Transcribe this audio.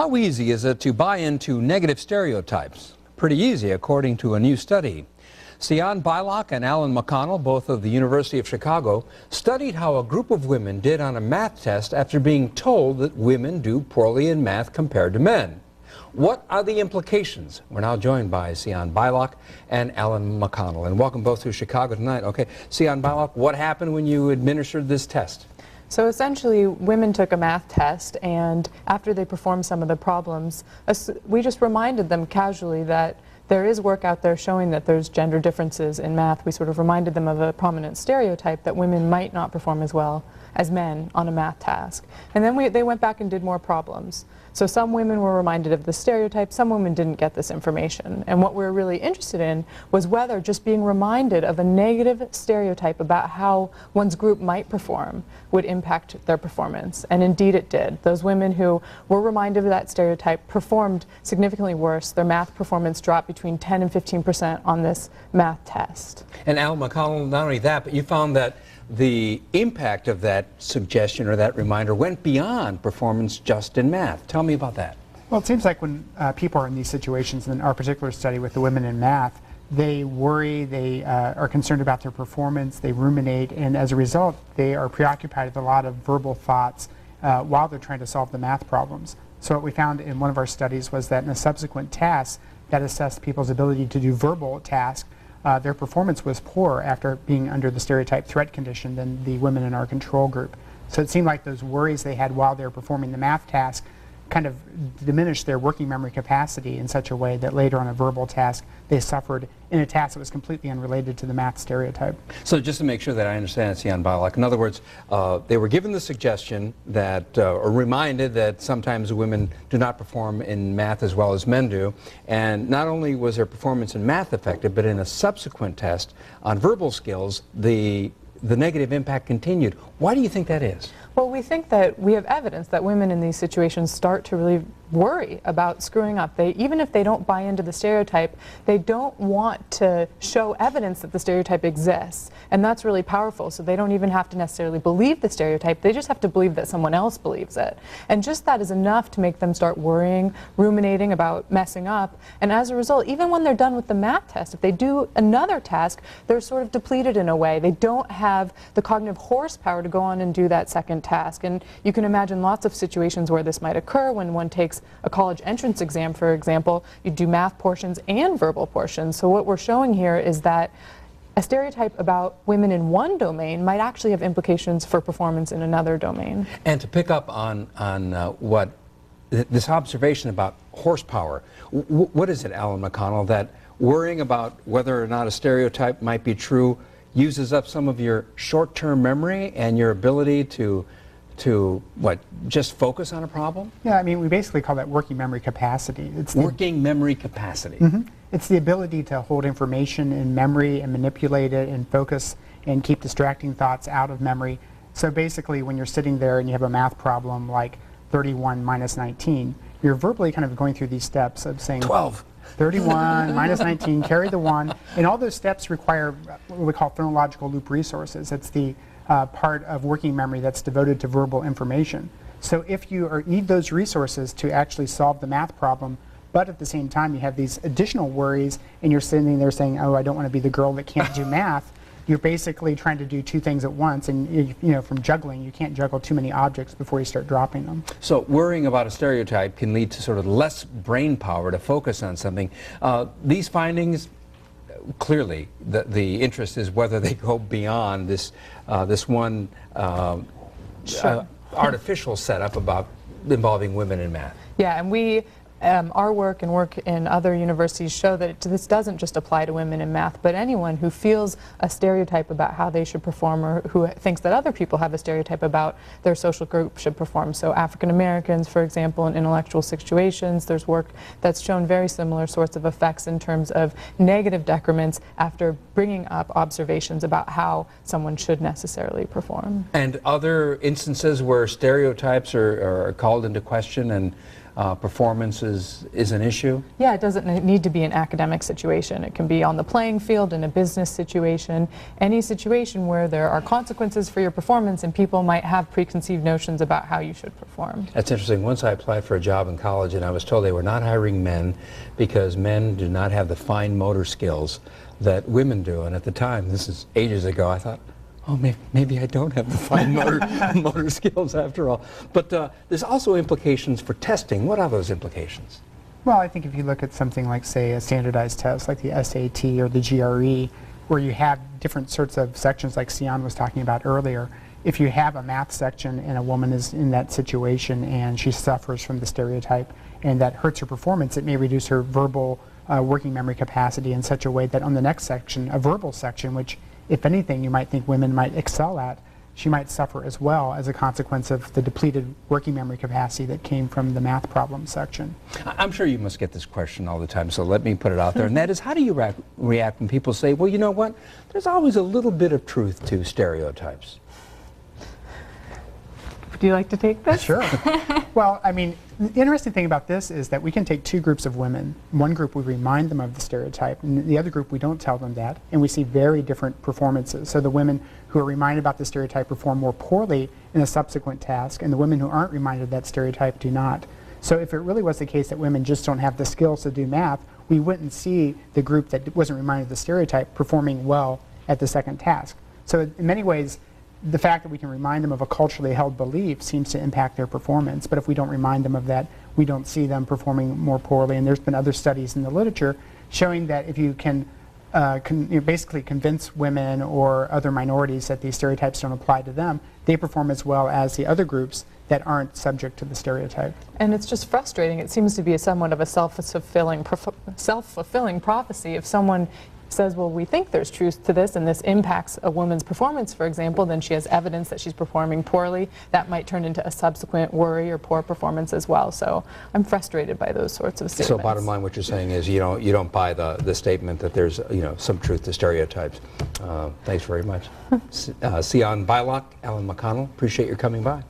How easy is it to buy into negative stereotypes? Pretty easy, according to a new study. Sian, Beilock, and McConnell, both of the University of Chicago, studied how a group of women did on a math test after being told that women do poorly in math compared to men. What are the implications? We're now joined by Sian Beilock and McConnell. And welcome both to Chicago tonight. Okay, Sian Beilock, what happened when you administered this test? So essentially, women took a math test, and after they performed some of the problems, we just reminded them casually that there is work out there showing that there's gender differences in math. We sort of reminded them of a prominent stereotype that women might not perform as well as men on a math task. And then they went back and did more problems. So some women were reminded of the stereotype, some women didn't get this information. And what we were really interested in was whether just being reminded of a negative stereotype about how one's group might perform would impact their performance. And indeed it did. Those women who were reminded of that stereotype performed significantly worse. Their math performance dropped between 10 and 15% on this math test. And McConnell, not only that, but you found that the impact of that suggestion or that reminder went beyond performance just in math. Tell me about that. Well, it seems like when people are in these situations, in our particular study with the women in math, they worry, they are concerned about their performance, they ruminate, and as a result, they are preoccupied with a lot of verbal thoughts while they're trying to solve the math problems. So what we found in one of our studies was that in a subsequent task that assessed people's ability to do verbal tasks, their performance was poorer after being under the stereotype threat condition than the women in our control group. So it seemed like those worries they had while they were performing the math task kind of diminished their working memory capacity in such a way that later on a verbal task they suffered in a task that was completely unrelated to the math stereotype. So just to make sure that I understand, Sian Beilock, in other words, they were given the suggestion that, or reminded that sometimes women do not perform in math as well as men do, and not only was their performance in math affected, but in a subsequent test on verbal skills, the negative impact continued. Why do you think that is? Well, we think that we have evidence that women in these situations start to really worry about screwing up. Even if they don't buy into the stereotype, they don't want to show evidence that the stereotype exists. And that's really powerful. So they don't even have to necessarily believe the stereotype. They just have to believe that someone else believes it. And just that is enough to make them start worrying, ruminating about messing up. And as a result, even when they're done with the math test, if they do another task, they're sort of depleted in a way. They don't have the cognitive horsepower to go on and do that second task. And you can imagine lots of situations where this might occur when one takes a college entrance exam, for example. You do math portions and verbal portions. So what we're showing here is that a stereotype about women in one domain might actually have implications for performance in another domain. And to pick up on what this observation about horsepower, what is it, McConnell, that worrying about whether or not a stereotype might be true uses up some of your short-term memory and your ability to what, just focus on a problem? Yeah, I mean, we basically call that working memory capacity. It's working memory capacity. Mm-hmm. It's the ability to hold information in memory and manipulate it and focus and keep distracting thoughts out of memory. So basically, when you're sitting there and you have a math problem like 31 minus 19, you're verbally kind of going through these steps of saying 12. 31 minus 19, carry the 1, and all those steps require what we call phonological loop resources. It's the part of working memory that's devoted to verbal information. So if you need those resources to actually solve the math problem, but at the same time you have these additional worries and you're sitting there saying, oh, I don't want to be the girl that can't do math, you're basically trying to do two things at once, and you know, from juggling, you can't juggle too many objects before you start dropping them. So worrying about a stereotype can lead to sort of less brain power to focus on something. These findings, clearly, the interest is whether they go beyond this one artificial setup about involving women in math. Yeah, and our work and work in other universities show that this doesn't just apply to women in math, but anyone who feels a stereotype about how they should perform, or who thinks that other people have a stereotype about their social group should perform. So African Americans, for example, in intellectual situations, there's work that's shown very similar sorts of effects in terms of negative decrements after bringing up observations about how someone should necessarily perform. And other instances where stereotypes are called into question and performance is an issue? Yeah, it doesn't need to be an academic situation. It can be on the playing field, in a business situation, any situation where there are consequences for your performance and people might have preconceived notions about how you should perform. That's interesting. Once I applied for a job in college and I was told they were not hiring men because men do not have the fine motor skills that women do. And at the time, this is ages ago, I thought, oh, maybe I don't have the fine motor skills after all. But there's also implications for testing. What are those implications? Well, I think if you look at something like, say, a standardized test like the SAT or the GRE, where you have different sorts of sections like Sian was talking about earlier, if you have a math section and a woman is in that situation and she suffers from the stereotype and that hurts her performance, it may reduce her verbal working memory capacity in such a way that on the next section, a verbal section, which if anything you might think women might excel at, she might suffer as well as a consequence of the depleted working memory capacity that came from the math problem section. I'm sure you must get this question all the time, so let me put it out there, and that is, how do you react when people say, well, you know what, there's always a little bit of truth to stereotypes? Would you like to take this? Sure. Well, I mean, the interesting thing about this is that we can take two groups of women. One group we remind them of the stereotype, and the other group we don't tell them that, and we see very different performances. So the women who are reminded about the stereotype perform more poorly in a subsequent task, and the women who aren't reminded of that stereotype do not. So if it really was the case that women just don't have the skills to do math, we wouldn't see the group that wasn't reminded of the stereotype performing well at the second task. So in many ways, the fact that we can remind them of a culturally held belief seems to impact their performance, but if we don't remind them of that, we don't see them performing more poorly. And there's been other studies in the literature showing that if you can basically convince women or other minorities that these stereotypes don't apply to them, they perform as well as the other groups that aren't subject to the stereotype. And it's just frustrating. It seems to be somewhat of a self-fulfilling prophecy. If someone says, well, we think there's truth to this and this impacts a woman's performance, for example, then she has evidence that she's performing poorly. That might turn into a subsequent worry or poor performance as well. So I'm frustrated by those sorts of statements. So bottom line, what you're saying is you don't buy the statement that there's some truth to stereotypes. Thanks very much. Sian, Beilock, Alan McConnell, appreciate your coming by.